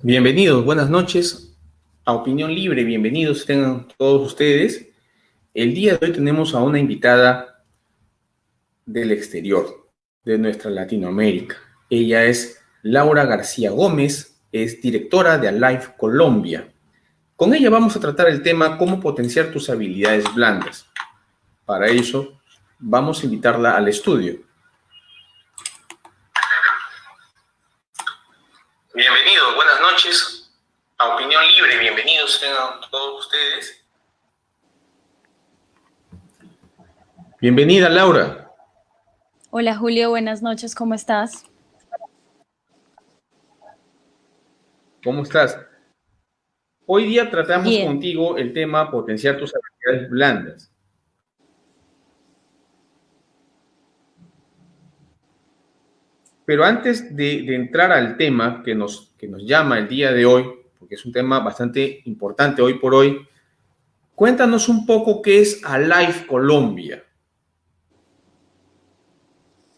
Bienvenidos, buenas noches a Opinión Libre, bienvenidos tengan todos ustedes. El día de hoy tenemos a una invitada del exterior, de nuestra Latinoamérica. Ella es Laura García Gómez, es directora de Alive Colombia. Con ella vamos a tratar el tema cómo potenciar tus habilidades blandas. Para eso vamos a invitarla al estudio. Bienvenidos, buenas noches a Opinión Libre, bienvenidos tengan todos ustedes. Bienvenida, Laura. Hola Julio, buenas noches, ¿cómo estás? ¿Cómo estás? Hoy día tratamos Bien. contigo el tema potenciar tus habilidades blandas. Pero antes de entrar al tema que nos llama el día de hoy, porque es un tema bastante importante hoy por hoy, cuéntanos un poco qué es Alive Colombia.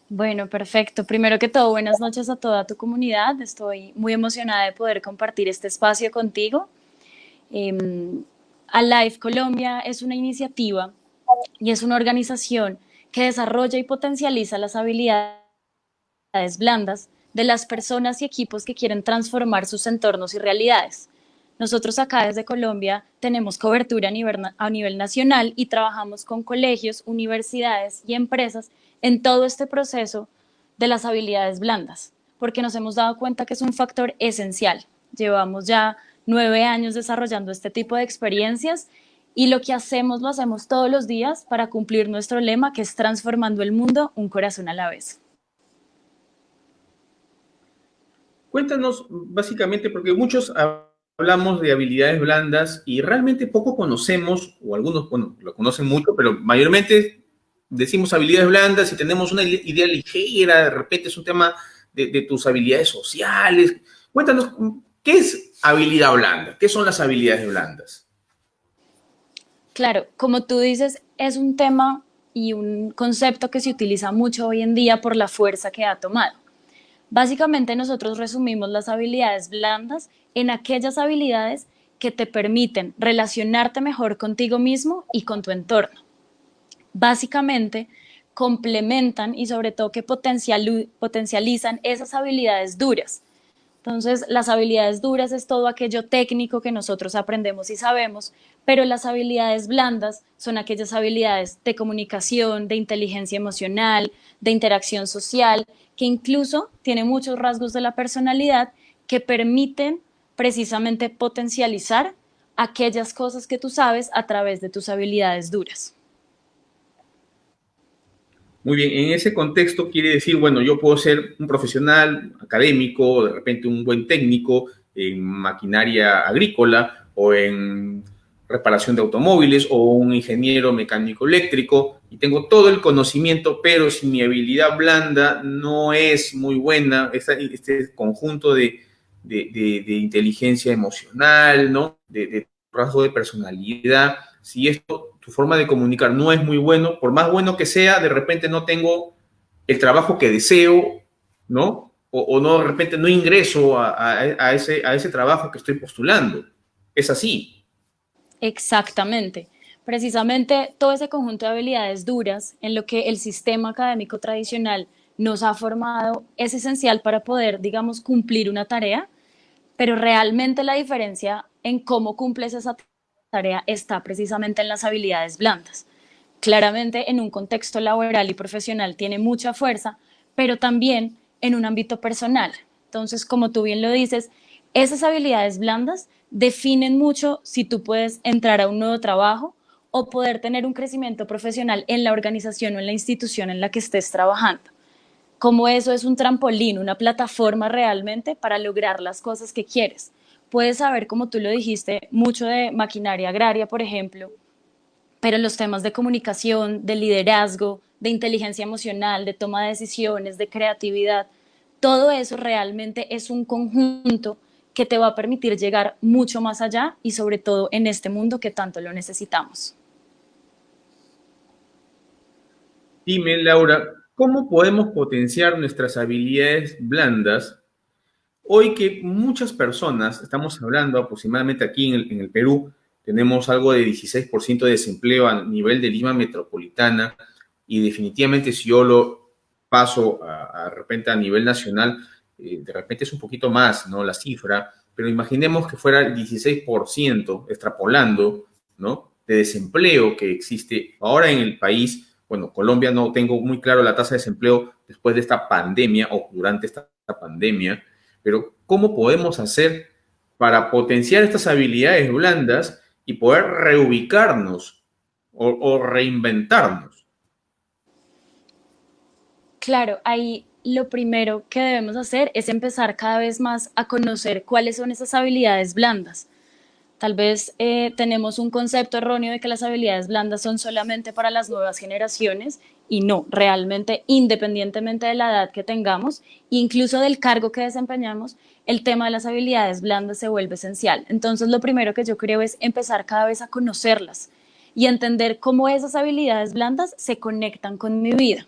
Bueno, perfecto. Primero que todo, buenas noches a toda tu comunidad. Estoy muy emocionada de poder compartir este espacio contigo. Alive Colombia es una iniciativa y es una organización que desarrolla y potencializa las habilidades blandas de las personas y equipos que quieren transformar sus entornos y realidades. Nosotros acá desde Colombia tenemos cobertura a nivel nacional y trabajamos con colegios, universidades y empresas en todo este proceso de las habilidades blandas, porque nos hemos dado cuenta que es un factor esencial. Llevamos ya 9 años desarrollando este tipo de experiencias y lo que hacemos lo hacemos todos los días para cumplir nuestro lema, que es transformando el mundo un corazón a la vez. Cuéntanos básicamente, porque muchos hablamos de habilidades blandas y realmente poco conocemos, o algunos, bueno, lo conocen mucho, pero mayormente decimos habilidades blandas y tenemos una idea ligera, de repente es un tema de tus habilidades sociales. Cuéntanos, ¿qué es habilidad blanda? ¿Qué son las habilidades blandas? Claro, como tú dices, es un tema y un concepto que se utiliza mucho hoy en día por la fuerza que ha tomado. Básicamente nosotros resumimos las habilidades blandas en aquellas habilidades que te permiten relacionarte mejor contigo mismo y con tu entorno. Básicamente complementan y sobre todo que potencializan esas habilidades duras. Entonces, las habilidades duras es todo aquello técnico que nosotros aprendemos y sabemos, pero las habilidades blandas son aquellas habilidades de comunicación, de inteligencia emocional, de interacción social, que incluso tienen muchos rasgos de la personalidad que permiten precisamente potencializar aquellas cosas que tú sabes a través de tus habilidades duras. Muy bien, en ese contexto quiere decir, bueno, yo puedo ser un profesional académico, de repente un buen técnico en maquinaria agrícola o en reparación de automóviles o un ingeniero mecánico eléctrico y tengo todo el conocimiento, pero si mi habilidad blanda no es muy buena, este conjunto de inteligencia emocional, ¿no? De rasgo de personalidad, si esto, tu forma de comunicar no es muy bueno, por más bueno que sea, de repente no tengo el trabajo que deseo, ¿no? O no, de repente no ingreso a ese trabajo que estoy postulando. Es así. Exactamente. Precisamente todo ese conjunto de habilidades duras en lo que el sistema académico tradicional nos ha formado es esencial para poder, digamos, cumplir una tarea, pero realmente la diferencia en cómo cumples esa tarea está precisamente en las habilidades blandas. Claramente en un contexto laboral y profesional tiene mucha fuerza, pero también en un ámbito personal. Entonces, como tú bien lo dices, esas habilidades blandas definen mucho si tú puedes entrar a un nuevo trabajo o poder tener un crecimiento profesional en la organización o en la institución en la que estés trabajando. Como eso es un trampolín, una plataforma realmente para lograr las cosas que quieres. Puedes saber, como tú lo dijiste, mucho de maquinaria agraria, por ejemplo, pero los temas de comunicación, de liderazgo, de inteligencia emocional, de toma de decisiones, de creatividad, todo eso realmente es un conjunto que te va a permitir llegar mucho más allá y sobre todo en este mundo que tanto lo necesitamos. Dime, Laura, ¿cómo podemos potenciar nuestras habilidades blandas Hoy que muchas personas, estamos hablando aproximadamente aquí en el Perú, tenemos algo de 16% de desempleo a nivel de Lima metropolitana y definitivamente si yo lo paso de repente a nivel nacional, de repente es un poquito más, ¿no? La cifra, pero imaginemos que fuera el 16%, extrapolando, ¿no? De desempleo que existe ahora en el país. Bueno, Colombia no tengo muy claro la tasa de desempleo después de esta pandemia o durante esta pandemia, pero ¿cómo podemos hacer para potenciar estas habilidades blandas y poder reubicarnos o reinventarnos? Claro, ahí lo primero que debemos hacer es empezar cada vez más a conocer cuáles son esas habilidades blandas. Tal vez tenemos un concepto erróneo de que las habilidades blandas son solamente para las nuevas generaciones y no, realmente independientemente de la edad que tengamos, incluso del cargo que desempeñamos, el tema de las habilidades blandas se vuelve esencial. Entonces lo primero que yo creo es empezar cada vez a conocerlas y entender cómo esas habilidades blandas se conectan con mi vida.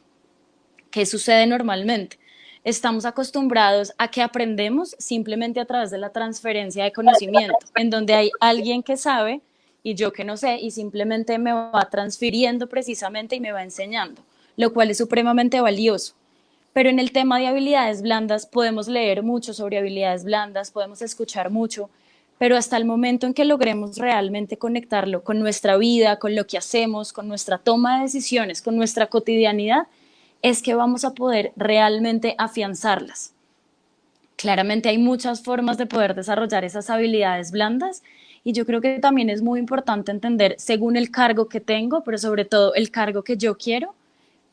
¿Qué sucede normalmente? Estamos acostumbrados a que aprendemos simplemente a través de la transferencia de conocimiento, en donde hay alguien que sabe y yo que no sé, y simplemente me va transfiriendo precisamente y me va enseñando, lo cual es supremamente valioso. Pero en el tema de habilidades blandas podemos leer mucho sobre habilidades blandas, podemos escuchar mucho, pero hasta el momento en que logremos realmente conectarlo con nuestra vida, con lo que hacemos, con nuestra toma de decisiones, con nuestra cotidianidad, es que vamos a poder realmente afianzarlas. Claramente hay muchas formas de poder desarrollar esas habilidades blandas y yo creo que también es muy importante entender, según el cargo que tengo, pero sobre todo el cargo que yo quiero,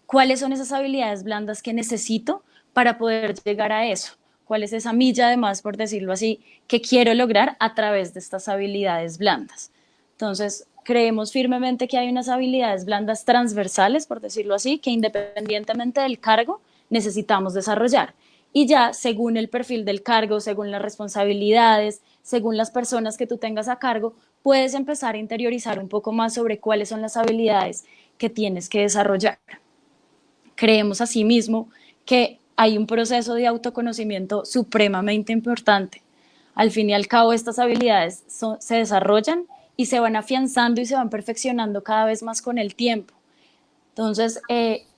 cuáles son esas habilidades blandas que necesito para poder llegar a eso. ¿Cuál es esa milla, además, por decirlo así, que quiero lograr a través de estas habilidades blandas? Entonces, creemos firmemente que hay unas habilidades blandas transversales, por decirlo así, que independientemente del cargo necesitamos desarrollar. Y ya, según el perfil del cargo, según las responsabilidades, según las personas que tú tengas a cargo, puedes empezar a interiorizar un poco más sobre cuáles son las habilidades que tienes que desarrollar. Creemos asimismo que hay un proceso de autoconocimiento supremamente importante. Al fin y al cabo, estas habilidades se desarrollan y se van afianzando y se van perfeccionando cada vez más con el tiempo. Entonces,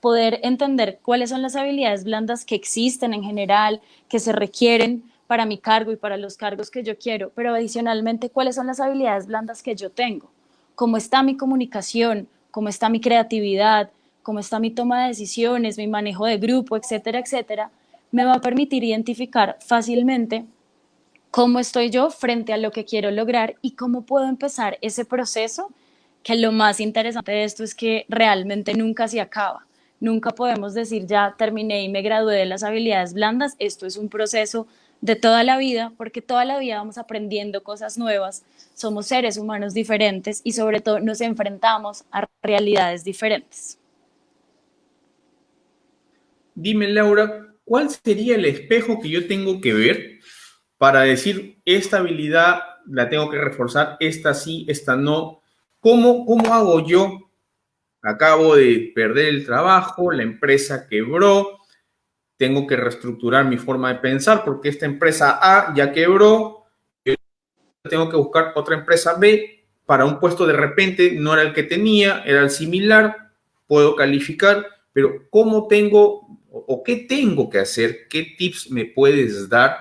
poder entender cuáles son las habilidades blandas que existen en general, que se requieren para mi cargo y para los cargos que yo quiero, pero adicionalmente cuáles son las habilidades blandas que yo tengo, cómo está mi comunicación, cómo está mi creatividad, cómo está mi toma de decisiones, mi manejo de grupo, etcétera, etcétera, me va a permitir identificar fácilmente cómo estoy yo frente a lo que quiero lograr y cómo puedo empezar ese proceso, que lo más interesante de esto es que realmente nunca se acaba. Nunca podemos decir ya terminé y me gradué de las habilidades blandas. Esto es un proceso de toda la vida, porque toda la vida vamos aprendiendo cosas nuevas, somos seres humanos diferentes y sobre todo nos enfrentamos a realidades diferentes. Dime, Laura, ¿cuál sería el espejo que yo tengo que ver para decir esta habilidad la tengo que reforzar, esta sí, esta no? ¿Cómo hago yo? Acabo de perder el trabajo, la empresa quebró, tengo que reestructurar mi forma de pensar porque esta empresa A ya quebró, yo tengo que buscar otra empresa B para un puesto de repente no era el que tenía, era el similar, puedo calificar, pero ¿cómo tengo o qué tengo que hacer? ¿Qué tips me puedes dar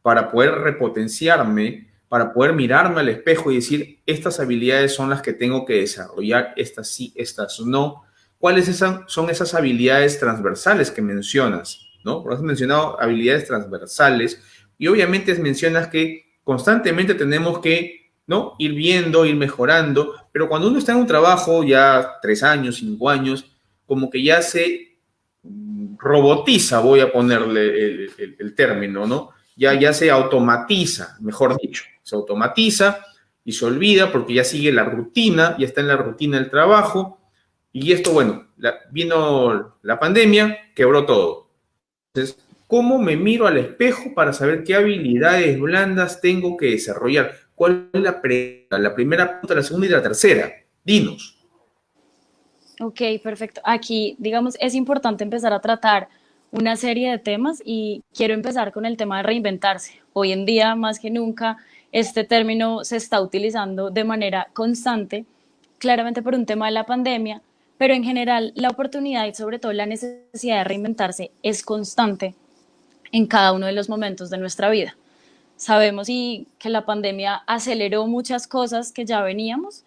para poder repotenciarme, para poder mirarme al espejo y decir, estas habilidades son las que tengo que desarrollar, estas sí, estas no? ¿Cuáles son esas habilidades transversales que mencionas? ¿No? Porque has mencionado habilidades transversales y obviamente mencionas que constantemente tenemos que, ¿no?, ir viendo, ir mejorando, pero cuando uno está en un trabajo ya 3 años, 5 años, como que ya se robotiza, voy a ponerle el término, ¿no? Ya se automatiza, mejor dicho, se automatiza y se olvida porque ya sigue la rutina, ya está en la rutina del trabajo y esto, bueno, vino la pandemia, quebró todo. Entonces, ¿cómo me miro al espejo para saber qué habilidades blandas tengo que desarrollar? ¿Cuál es la primera punta, la segunda y la tercera? Dinos. Ok, perfecto. Aquí, digamos, es importante empezar a tratar una serie de temas y quiero empezar con el tema de reinventarse. Hoy en día, más que nunca, este término se está utilizando de manera constante, claramente por un tema de la pandemia, pero en general la oportunidad y sobre todo la necesidad de reinventarse es constante en cada uno de los momentos de nuestra vida. Sabemos y que la pandemia aceleró muchas cosas que ya veníamos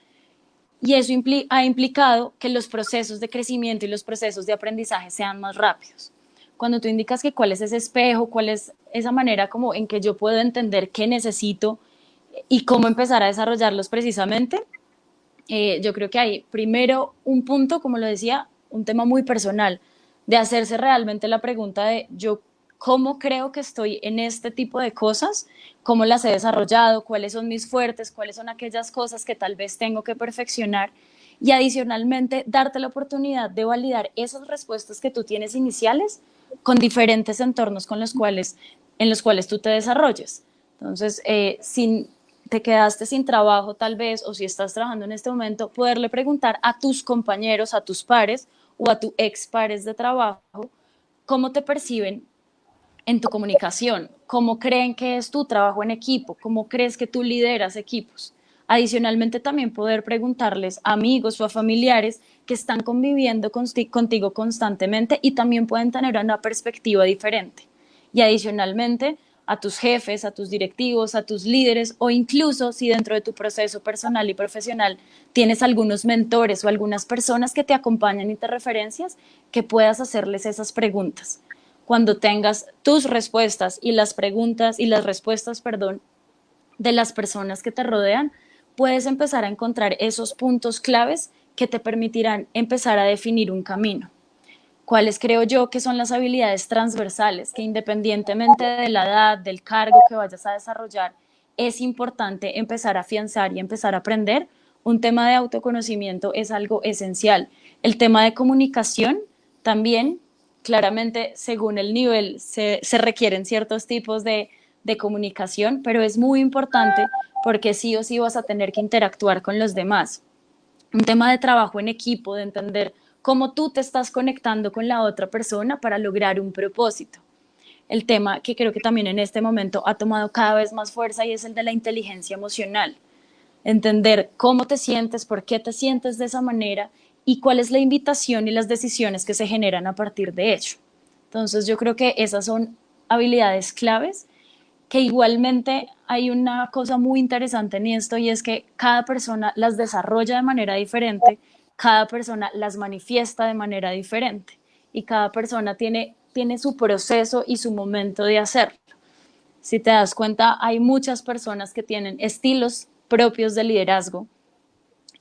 y eso ha implicado que los procesos de crecimiento y los procesos de aprendizaje sean más rápidos. Cuando tú indicas que cuál es ese espejo, cuál es esa manera como en que yo puedo entender qué necesito y cómo empezar a desarrollarlos precisamente, yo creo que hay primero un punto, como lo decía, un tema muy personal, de hacerse realmente la pregunta de yo cómo creo que estoy en este tipo de cosas, cómo las he desarrollado, cuáles son mis fuertes, cuáles son aquellas cosas que tal vez tengo que perfeccionar y adicionalmente darte la oportunidad de validar esas respuestas que tú tienes iniciales con diferentes entornos en los cuales tú te desarrolles. Entonces, sin te quedaste sin trabajo tal vez, o si estás trabajando en este momento, poderle preguntar a tus compañeros, a tus pares o a tus ex pares de trabajo, cómo te perciben en tu comunicación, cómo creen que es tu trabajo en equipo, cómo crees que tú lideras equipos. Adicionalmente, también poder preguntarles a amigos o a familiares que están conviviendo contigo constantemente y también pueden tener una perspectiva diferente. Y adicionalmente, a tus jefes, a tus directivos, a tus líderes o incluso si dentro de tu proceso personal y profesional tienes algunos mentores o algunas personas que te acompañan y te referencias, que puedas hacerles esas preguntas. Cuando tengas tus respuestas y las preguntas y las respuestas, perdón, de las personas que te rodean, puedes empezar a encontrar esos puntos claves que te permitirán empezar a definir un camino. ¿Cuáles creo yo que son las habilidades transversales que independientemente de la edad, del cargo que vayas a desarrollar, es importante empezar a afianzar y empezar a aprender? Un tema de autoconocimiento es algo esencial. El tema de comunicación también, claramente, según el nivel, se requieren ciertos tipos de comunicación, pero es muy importante porque sí o sí vas a tener que interactuar con los demás. Un tema de trabajo en equipo, de entender cómo tú te estás conectando con la otra persona para lograr un propósito. El tema que creo que también en este momento ha tomado cada vez más fuerza y es el de la inteligencia emocional. Entender cómo te sientes, por qué te sientes de esa manera y cuál es la invitación y las decisiones que se generan a partir de ello. Entonces yo creo que esas son habilidades claves que igualmente hay una cosa muy interesante en esto y es que cada persona las desarrolla de manera diferente, cada persona las manifiesta de manera diferente y cada persona tiene su proceso y su momento de hacerlo. Si te das cuenta, hay muchas personas que tienen estilos propios de liderazgo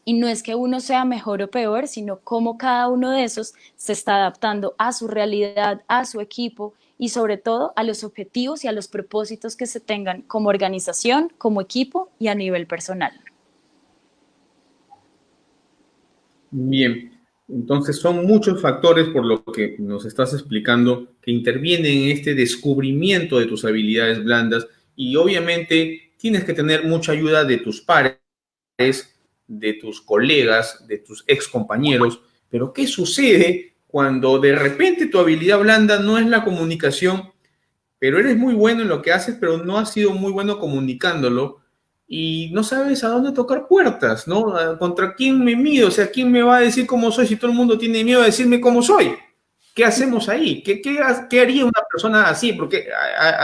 y no es que uno sea mejor o peor, sino cómo cada uno de esos se está adaptando a su realidad, a su equipo y sobre todo a los objetivos y a los propósitos que se tengan como organización, como equipo y a nivel personal. Bien, entonces son muchos factores por lo que nos estás explicando que intervienen en este descubrimiento de tus habilidades blandas y obviamente tienes que tener mucha ayuda de tus pares, de tus colegas, de tus ex compañeros. Pero ¿qué sucede cuando de repente tu habilidad blanda no es la comunicación, pero eres muy bueno en lo que haces, pero no has sido muy bueno comunicándolo y no sabes a dónde tocar puertas, ¿no? ¿Contra quién me mido? O sea, ¿quién me va a decir cómo soy si todo el mundo tiene miedo a decirme cómo soy? ¿Qué hacemos ahí? ¿Qué haría una persona así? Porque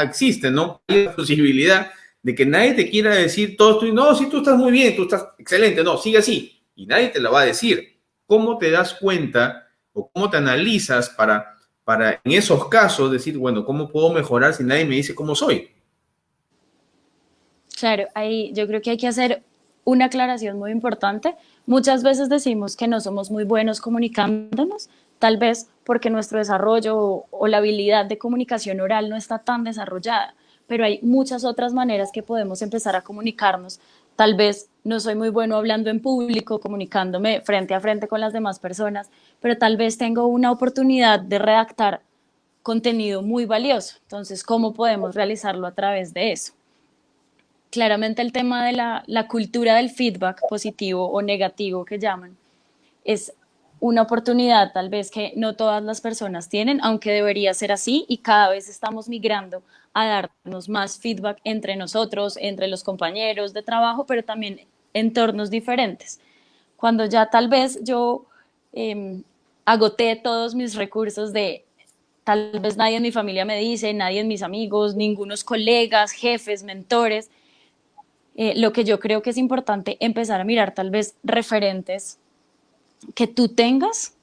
existe, ¿no? Hay la posibilidad de que nadie te quiera decir todo esto, no, si tú estás muy bien, tú estás excelente, no, sigue así. Y nadie te lo va a decir. ¿Cómo te das cuenta o cómo te analizas para en esos casos decir, bueno, ¿cómo puedo mejorar si nadie me dice cómo soy? Claro, ahí yo creo que hay que hacer una aclaración muy importante. Muchas veces decimos que no somos muy buenos comunicándonos, tal vez porque nuestro desarrollo o la habilidad de comunicación oral no está tan desarrollada, pero hay muchas otras maneras que podemos empezar a comunicarnos. Tal vez no soy muy bueno hablando en público, comunicándome frente a frente con las demás personas, pero tal vez tengo una oportunidad de redactar contenido muy valioso. Entonces, ¿cómo podemos realizarlo a través de eso? Claramente el tema de la cultura del feedback positivo o negativo que llaman es una oportunidad tal vez que no todas las personas tienen, aunque debería ser así y cada vez estamos migrando a darnos más feedback entre nosotros, entre los compañeros de trabajo, pero también entornos diferentes. Cuando ya tal vez yo eh, agoté todos mis recursos de tal vez nadie en mi familia me dice, nadie en mis amigos, ningunos colegas, jefes, mentores, lo que yo creo que es importante empezar a mirar tal vez referentes que tú tengas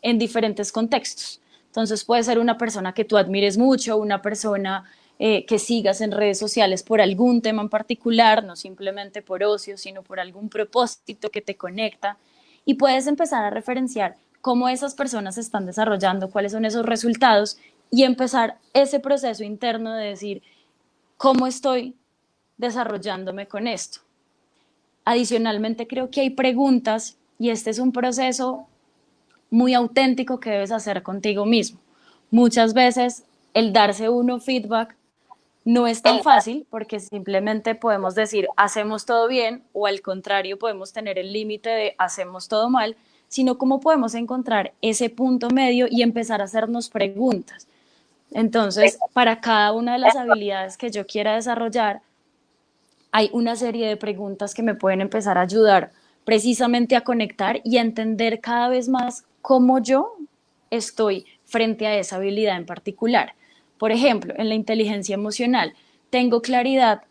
en diferentes contextos. Entonces puede ser una persona que tú admires mucho, una persona que sigas en redes sociales por algún tema en particular, no simplemente por ocio, sino por algún propósito que te conecta. Y puedes empezar a referenciar cómo esas personas se están desarrollando, cuáles son esos resultados y empezar ese proceso interno de decir, ¿cómo estoy desarrollándome con esto? Adicionalmente, creo que hay preguntas y este es un proceso muy auténtico que debes hacer contigo mismo. Muchas veces el darse uno feedback no es tan fácil porque simplemente podemos decir hacemos todo bien o al contrario podemos tener el límite de hacemos todo mal, sino cómo podemos encontrar ese punto medio y empezar a hacernos preguntas. Entonces, para cada una de las habilidades que yo quiera desarrollar, hay una serie de preguntas que me pueden empezar a ayudar precisamente a conectar y a entender cada vez más cómo yo estoy frente a esa habilidad en particular. Por ejemplo, en la inteligencia emocional, tengo claridad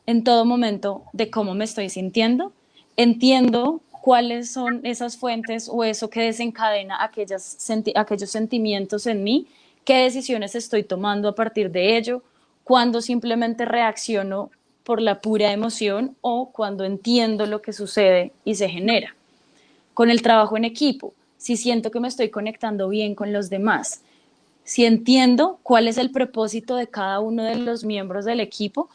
en todo momento de cómo me estoy sintiendo, entiendo cuáles son esas fuentes o eso que desencadena aquellos sentimientos en mí, qué decisiones estoy tomando a partir de ello, cuando simplemente reacciono por la pura emoción o cuando entiendo lo que sucede y se genera. Con el trabajo en equipo, si siento que me estoy conectando bien con los demás, si entiendo cuál es el propósito de cada uno de los miembros del equipo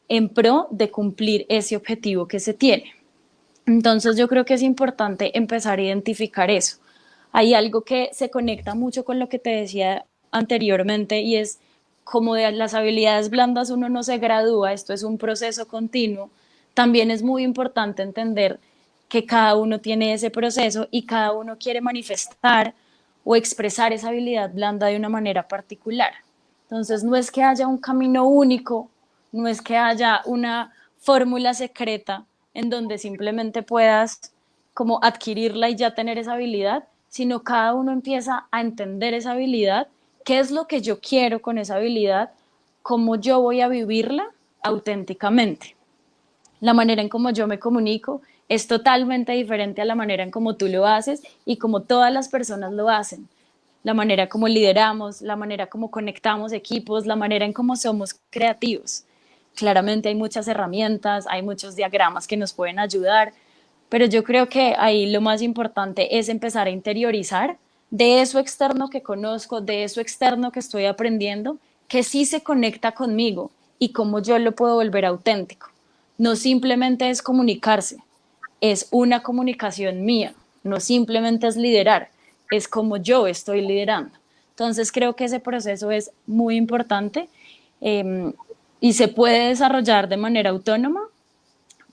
en pro de cumplir ese objetivo que se tiene. Entonces yo creo que es importante empezar a identificar eso. Hay algo que se conecta mucho con lo que te decía anteriormente y es como de las habilidades blandas uno no se gradúa, esto es un proceso continuo. También es muy importante entender que cada uno tiene ese proceso y cada uno quiere manifestar o expresar esa habilidad blanda de una manera particular. Entonces no es que haya un camino único, no es que haya una fórmula secreta en donde simplemente puedas como adquirirla y ya tener esa habilidad, sino cada uno empieza a entender esa habilidad, qué es lo que yo quiero con esa habilidad, cómo yo voy a vivirla auténticamente. La manera en cómo yo me comunico es totalmente diferente a la manera en cómo tú lo haces y como todas las personas lo hacen. La manera como lideramos, la manera como conectamos equipos, la manera en cómo somos creativos. Claramente hay muchas herramientas, hay muchos diagramas que nos pueden ayudar, pero yo creo que ahí lo más importante es empezar a interiorizar de eso externo que conozco, de eso externo que estoy aprendiendo, que sí se conecta conmigo y cómo yo lo puedo volver auténtico. No simplemente es comunicarse, es una comunicación mía, no simplemente es liderar, es como yo estoy liderando. Entonces creo que ese proceso es muy importante eh, y se puede desarrollar de manera autónoma,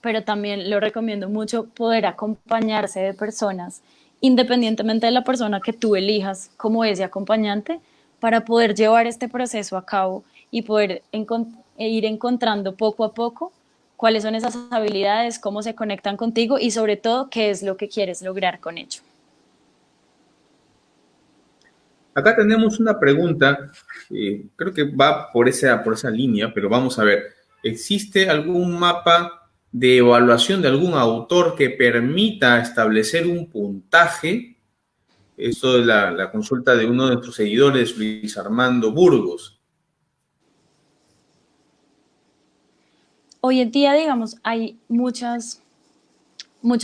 pero también lo recomiendo mucho poder acompañarse de personas, independientemente de la persona que tú elijas como ese acompañante, para poder llevar este proceso a cabo y poder ir encontrando poco a poco cuáles son esas habilidades, cómo se conectan contigo y sobre todo qué es lo que quieres lograr con ello. Acá tenemos una pregunta, creo que va por esa línea, pero vamos a ver, ¿existe algún mapa de evaluación de algún autor que permita establecer un puntaje? Esto es la consulta de uno de nuestros seguidores, Luis Armando Burgos. Hoy en día, digamos, hay muchos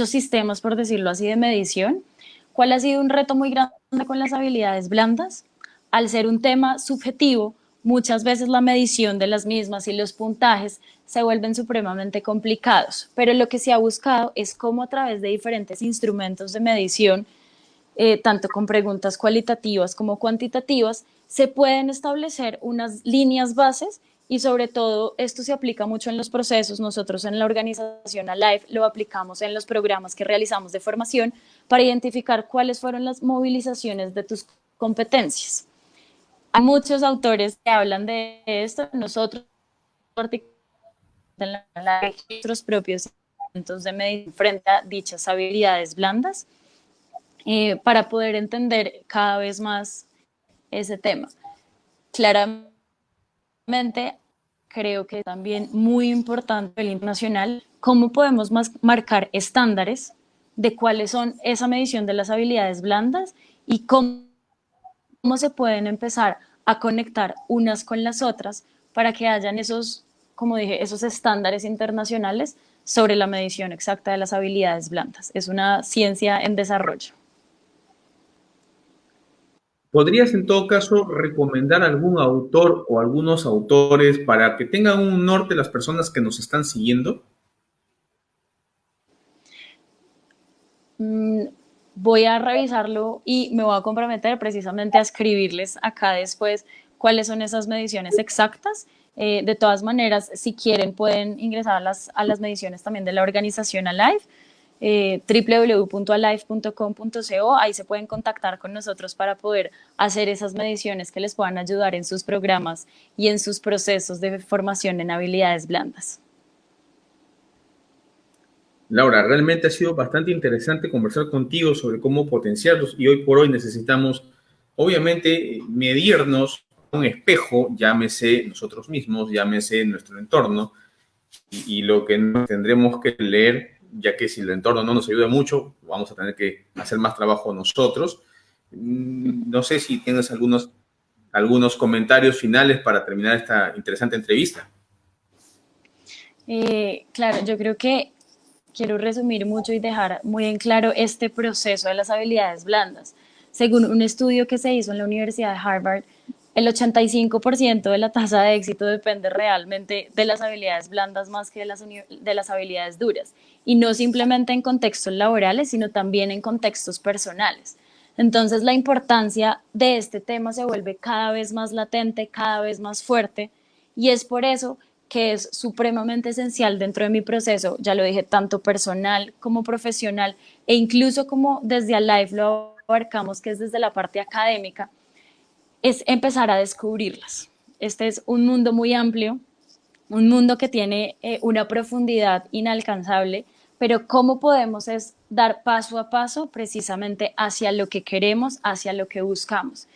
sistemas, por decirlo así, de medición. ¿Cuál ha sido un reto muy grande con las habilidades blandas? Al ser un tema subjetivo, muchas veces la medición de las mismas y los puntajes se vuelven supremamente complicados, pero lo que se ha buscado es cómo a través de diferentes instrumentos de medición, tanto con preguntas cualitativas como cuantitativas, se pueden establecer unas líneas bases y sobre todo esto se aplica mucho en los procesos. Nosotros en la organización Alive lo aplicamos en los programas que realizamos de formación para identificar cuáles fueron las movilizaciones de tus competencias. Hay muchos autores que hablan de esto, nosotros en nuestros propios instrumentos de medicina frente a dichas habilidades blandas para poder entender cada vez más ese tema. Claramente, creo que también muy importante el internacional, cómo podemos marcar estándares de cuáles son esa medición de las habilidades blandas y cómo se pueden empezar a conectar unas con las otras para que hayan esos, como dije, esos estándares internacionales sobre la medición exacta de las habilidades blandas. Es una ciencia en desarrollo. ¿Podrías en todo caso recomendar algún autor o algunos autores para que tengan un norte las personas que nos están siguiendo? Voy a revisarlo y me voy a comprometer precisamente a escribirles acá después cuáles son esas mediciones exactas. De todas maneras, si quieren, pueden ingresar a las mediciones también de la organización Alive, www.alive.com.co. Ahí se pueden contactar con nosotros para poder hacer esas mediciones que les puedan ayudar en sus programas y en sus procesos de formación en habilidades blandas. Laura, realmente ha sido bastante interesante conversar contigo sobre cómo potenciarlos y hoy por hoy necesitamos, obviamente, medirnos un espejo, llámese nosotros mismos, llámese nuestro entorno y lo que tendremos que leer, ya que si el entorno no nos ayuda mucho, vamos a tener que hacer más trabajo nosotros. No sé si tienes algunos comentarios finales para terminar esta interesante entrevista. Claro, yo creo que quiero resumir mucho y dejar muy en claro este proceso de las habilidades blandas. Según un estudio que se hizo en la Universidad de Harvard, el 85% de la tasa de éxito depende realmente de las habilidades blandas más que de las habilidades duras. Y no simplemente en contextos laborales, sino también en contextos personales. Entonces, la importancia de este tema se vuelve cada vez más latente, cada vez más fuerte, y es por eso que es supremamente esencial dentro de mi proceso, ya lo dije, tanto personal como profesional, e incluso como desde Alive lo abarcamos, que es desde la parte académica, es empezar a descubrirlas. Este es un mundo muy amplio, un mundo que tiene una profundidad inalcanzable, pero cómo podemos es dar paso a paso precisamente hacia lo que queremos, hacia lo que buscamos.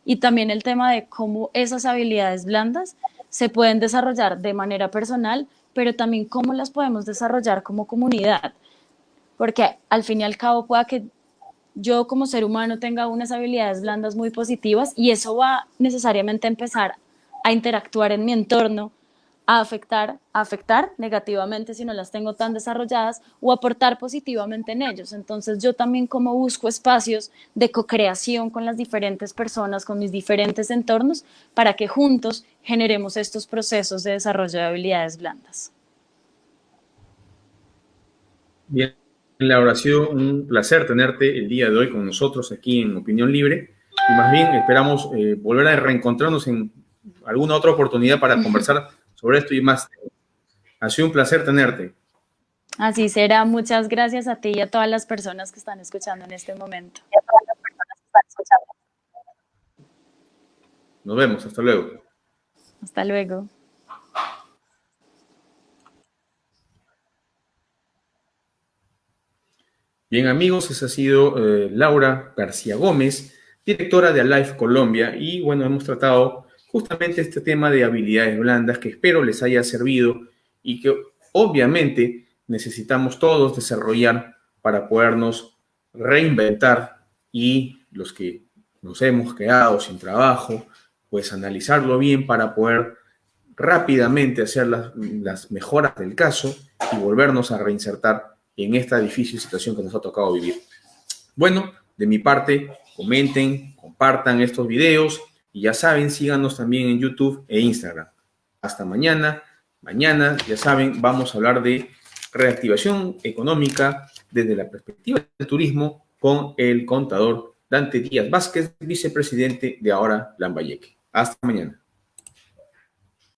Y también el tema de cómo esas habilidades blandas se pueden desarrollar de manera personal, pero también cómo las podemos desarrollar como comunidad. Porque al fin y al cabo pueda que yo como ser humano tenga unas habilidades blandas muy positivas y eso va necesariamente a empezar a interactuar en mi entorno, a afectar negativamente si no las tengo tan desarrolladas o aportar positivamente en ellos. Entonces yo también como busco espacios de co-creación con las diferentes personas, con mis diferentes entornos, para que juntos generemos estos procesos de desarrollo de habilidades blandas. Bien, Laura, ha sido un placer tenerte el día de hoy con nosotros aquí en Opinión Libre y más bien esperamos volver a reencontrarnos en alguna otra oportunidad para conversar sobre esto y más. Ha sido un placer tenerte. Así será. Muchas gracias a ti y a todas las personas que están escuchando en este momento. Nos vemos. Hasta luego. Hasta luego. Bien, amigos, esa ha sido Laura García Gómez, directora de Alive Colombia, y bueno, hemos tratado justamente este tema de habilidades blandas que espero les haya servido y que obviamente necesitamos todos desarrollar para podernos reinventar y los que nos hemos quedado sin trabajo, pues analizarlo bien para poder rápidamente hacer las mejoras del caso y volvernos a reinsertar en esta difícil situación que nos ha tocado vivir. Bueno, de mi parte, comenten, compartan estos videos y ya saben, síganos también en YouTube e Instagram. Hasta mañana. Mañana, ya saben, vamos a hablar de reactivación económica desde la perspectiva del turismo con el contador Dante Díaz Vázquez, vicepresidente de Ahora Lambayeque. Hasta mañana.